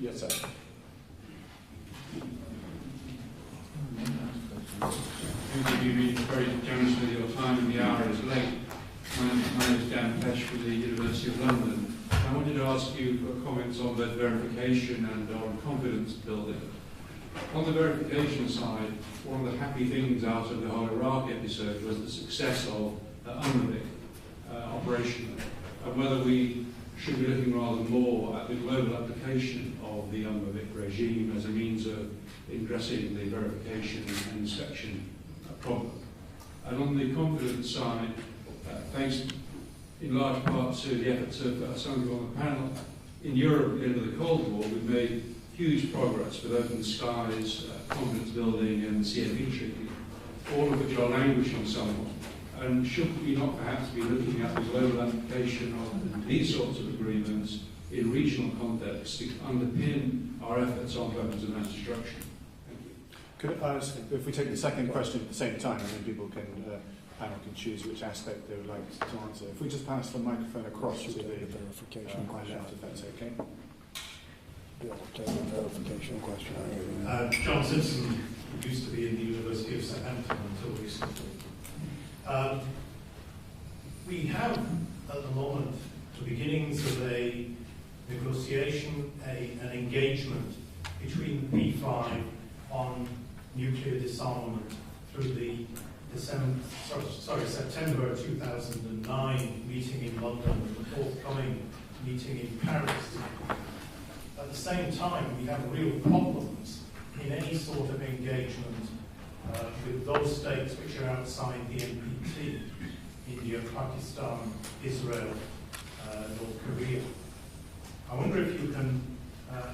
Yes, sir. Thank you. You've been very generous with your time, and the hour is late. My name is Dan Pesh with the University of London. I wanted to ask you for comments on both verification and on confidence building. On the verification side, one of the happy things out of the whole Iraq episode was the success of UNRWA operation, and whether we should be looking rather more at the global application of the UNRWA regime as a means of addressing the verification and inspection problem. And on the confidence side, thanks in large part to the efforts of some people on the panel, in Europe at the end of the Cold War, we've made huge progress with open skies, confidence building and the CFE treaty, all of which are languishing somewhat. And should we not perhaps be looking at the global application of these sorts of agreements in regional context to underpin our efforts on weapons of mass destruction? Thank you. Could I ask if we take the second question at the same time, and then people can, panel can choose which aspect they would like to answer. If we just pass the microphone across to the verification question, if that's okay. Bill, take the verification question. John Simpson used to be in the University of Southampton until recently. We have at the moment the beginnings of a negotiation, an engagement between the P5 on nuclear disarmament through the September 2009 meeting in London and the forthcoming meeting in Paris. At the same time, we have real problems in any sort of engagement with those states which are outside the NPT: India, Pakistan, Israel, North Korea. I wonder if you can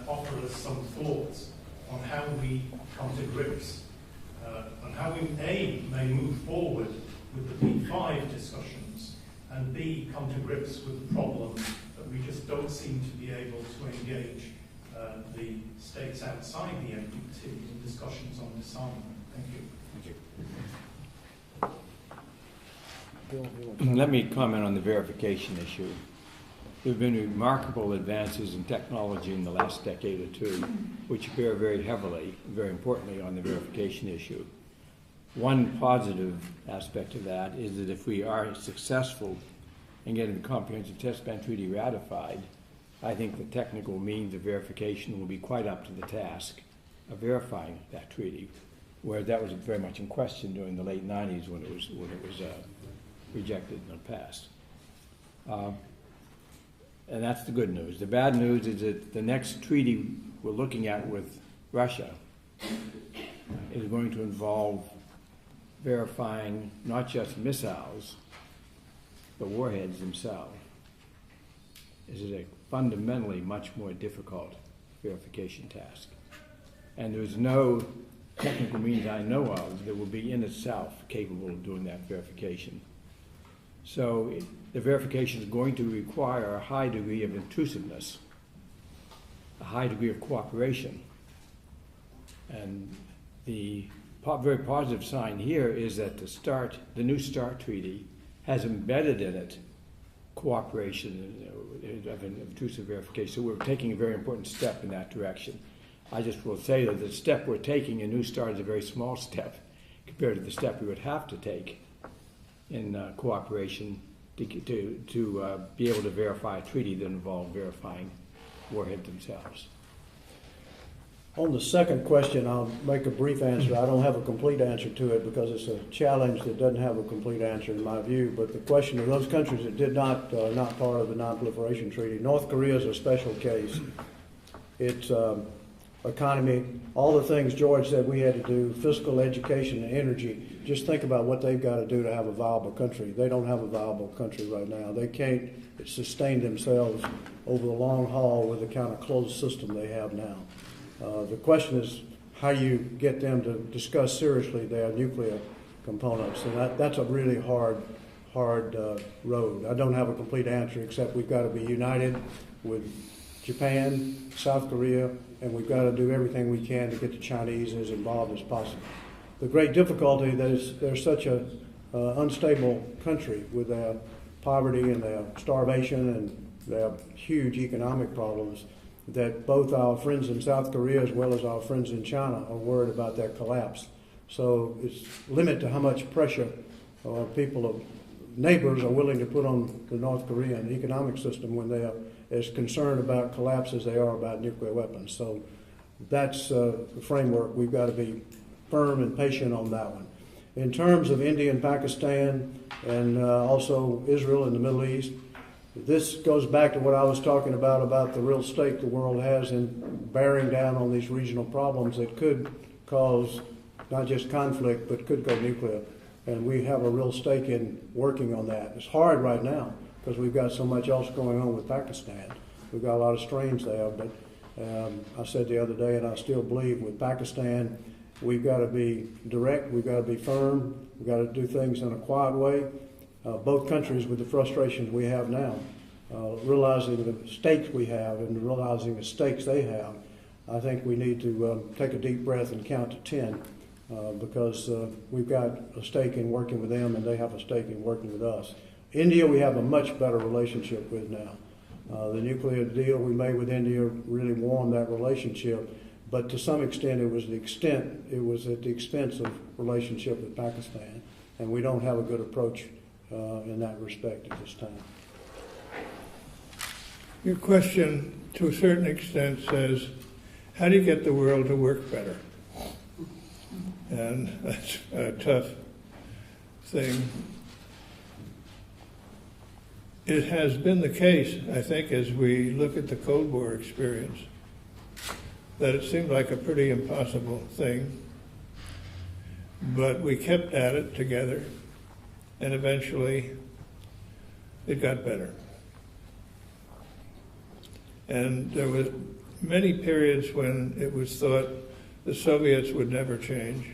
offer us some thoughts on how we come to grips, on how we, A, may move forward with the P5 discussions, and B, come to grips with the problem that we just don't seem to be able to engage the states outside the NPT in discussions on disarmament. Thank you. Thank you. Let me comment on the verification issue. There have been remarkable advances in technology in the last decade or two, which bear very heavily, very importantly, on the verification issue. One positive aspect of that is that if we are successful in getting the Comprehensive Test Ban Treaty ratified, I think the technical means of verification will be quite up to the task of verifying that treaty, where that was very much in question during the late 90s when it was rejected and passed. And that's the good news. The bad news is that the next treaty we're looking at with Russia is going to involve verifying not just missiles, but warheads themselves. This is a fundamentally much more difficult verification task. And there's no technical means I know of that will be in itself capable of doing that verification. So the verification is going to require a high degree of intrusiveness, a high degree of cooperation. And the very positive sign here is that the New START treaty has embedded in it cooperation of intrusive verification. So we're taking a very important step in that direction. I just will say that the step we're taking in New START is a very small step compared to the step we would have to take in cooperation to be able to verify a treaty that involved verifying warheads themselves. On the second question, I'll make a brief answer. I don't have a complete answer to it because it's a challenge that doesn't have a complete answer in my view. But the question of those countries that did not part of the Non-Proliferation Treaty, North Korea is a special case. Its economy, all the things George said we had to do, fiscal, education, and energy. Just think about what they've got to do to have a viable country. They don't have a viable country right now. They can't sustain themselves over the long haul with the kind of closed system they have now. The question is how you get them to discuss seriously their nuclear components, and that's a really hard road. I don't have a complete answer except we've got to be united with Japan, South Korea, and we've got to do everything we can to get the Chinese as involved as possible. The great difficulty is they're such a unstable country with their poverty and their starvation and their huge economic problems. that both our friends in South Korea as well as our friends in China are worried about that collapse. So it's limit to how much pressure neighbors are willing to put on the North Korean economic system when they are as concerned about collapse as they are about nuclear weapons. So that's the framework. We've got to be firm and patient on that one. In terms of India and Pakistan and also Israel and the Middle East, this goes back to what I was talking about the real stake the world has in bearing down on these regional problems that could cause not just conflict, but could go nuclear. And we have a real stake in working on that. It's hard right now because we've got so much else going on with Pakistan. We've got a lot of strains there, but I said the other day, and I still believe with Pakistan, we've got to be direct, we've got to be firm, we've got to do things in a quiet way. Both countries with the frustrations we have now, realizing the stakes we have and realizing the stakes they have, I think we need to take a deep breath and count to 10 because we've got a stake in working with them and they have a stake in working with us. India we have a much better relationship with now. The nuclear deal we made with India really warmed that relationship, but to some extent it was at the expense of relationship with Pakistan, and we don't have a good approach in that respect at this time. Your question, to a certain extent, says, how do you get the world to work better? And that's a tough thing. It has been the case, I think, as we look at the Cold War experience, that it seemed like a pretty impossible thing, but we kept at it together, and eventually it got better. And there was many periods when it was thought the Soviets would never change,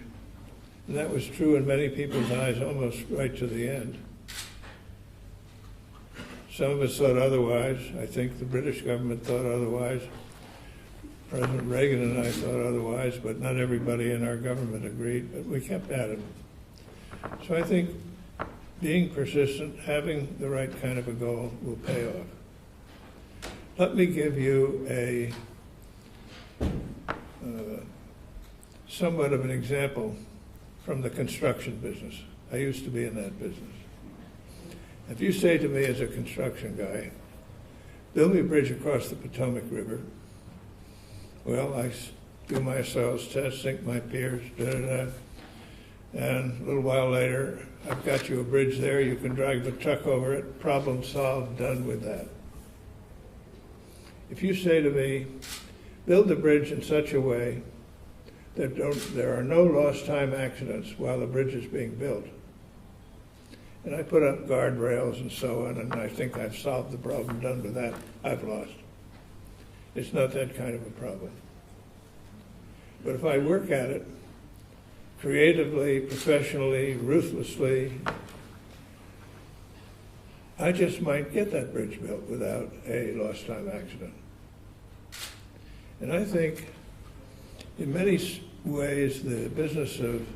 and that was true in many people's eyes almost right to the end. Some of us thought otherwise. I think the British government thought otherwise. President Reagan and I thought otherwise, but not everybody in our government agreed, but we kept at it. So I think being persistent, having the right kind of a goal will pay off. Let me give you a somewhat of an example from the construction business. I used to be in that business. If you say to me as a construction guy, build me a bridge across the Potomac River, well, I do my soils test, sink my piers, and a little while later, I've got you a bridge there, you can drive the truck over it, problem solved, done with that. If you say to me, build the bridge in such a way that there are no lost time accidents while the bridge is being built, and I put up guardrails and so on, and I think I've solved the problem, done with that, I've lost. It's not that kind of a problem. But if I work at it creatively, professionally, ruthlessly, I just might get that bridge built without a lost time accident. And I think in many ways the business of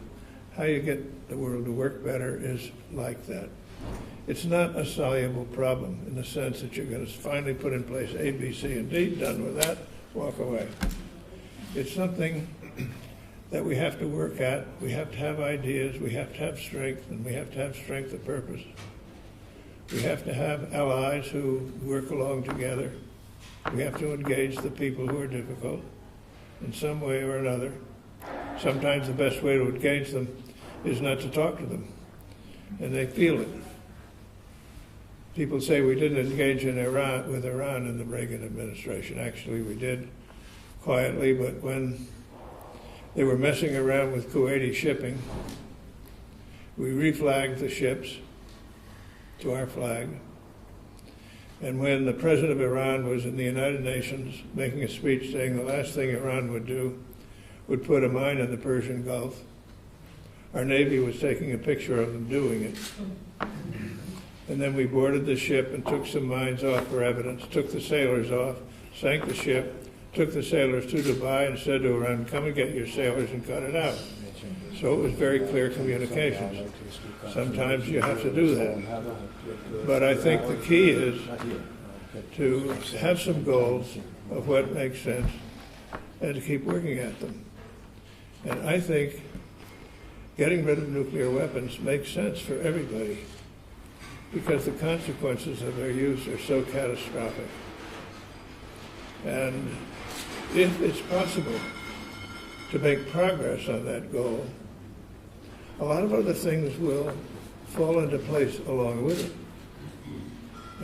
how you get the world to work better is like that. It's not a soluble problem in the sense that you're going to finally put in place A, B, C, and D, done with that, walk away. It's something that we have to work at. We have to have ideas, we have to have strength, and we have to have strength of purpose. We have to have allies who work along together. We have to engage the people who are difficult in some way or another. Sometimes the best way to engage them is not to talk to them, and they feel it. People say we didn't engage with Iran in the Reagan administration. Actually, we did quietly, but when they were messing around with Kuwaiti shipping, we reflagged the ships to our flag. And when the president of Iran was in the United Nations making a speech saying the last thing Iran would do would put a mine in the Persian Gulf, our Navy was taking a picture of them doing it. And then we boarded the ship and took some mines off for evidence, took the sailors off, sank the ship, took the sailors to Dubai and said to Iran, come and get your sailors and cut it out. So it was very clear communications. Sometimes you have to do that. But I think the key is to have some goals, of what makes sense and to keep working at them. And I think getting rid of nuclear weapons makes sense for everybody because the consequences of their use are so catastrophic. And if it's possible to make progress on that goal, a lot of other things will fall into place along with it.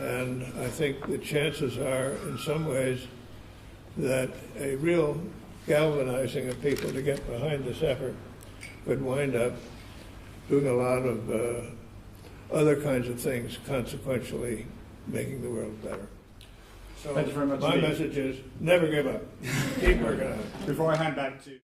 And I think the chances are, in some ways, that a real galvanizing of people to get behind this effort could wind up doing a lot of other kinds of things, consequentially making the world better. So Thank you very much my indeed. message is never give up. Keep working on it. Before I hand back to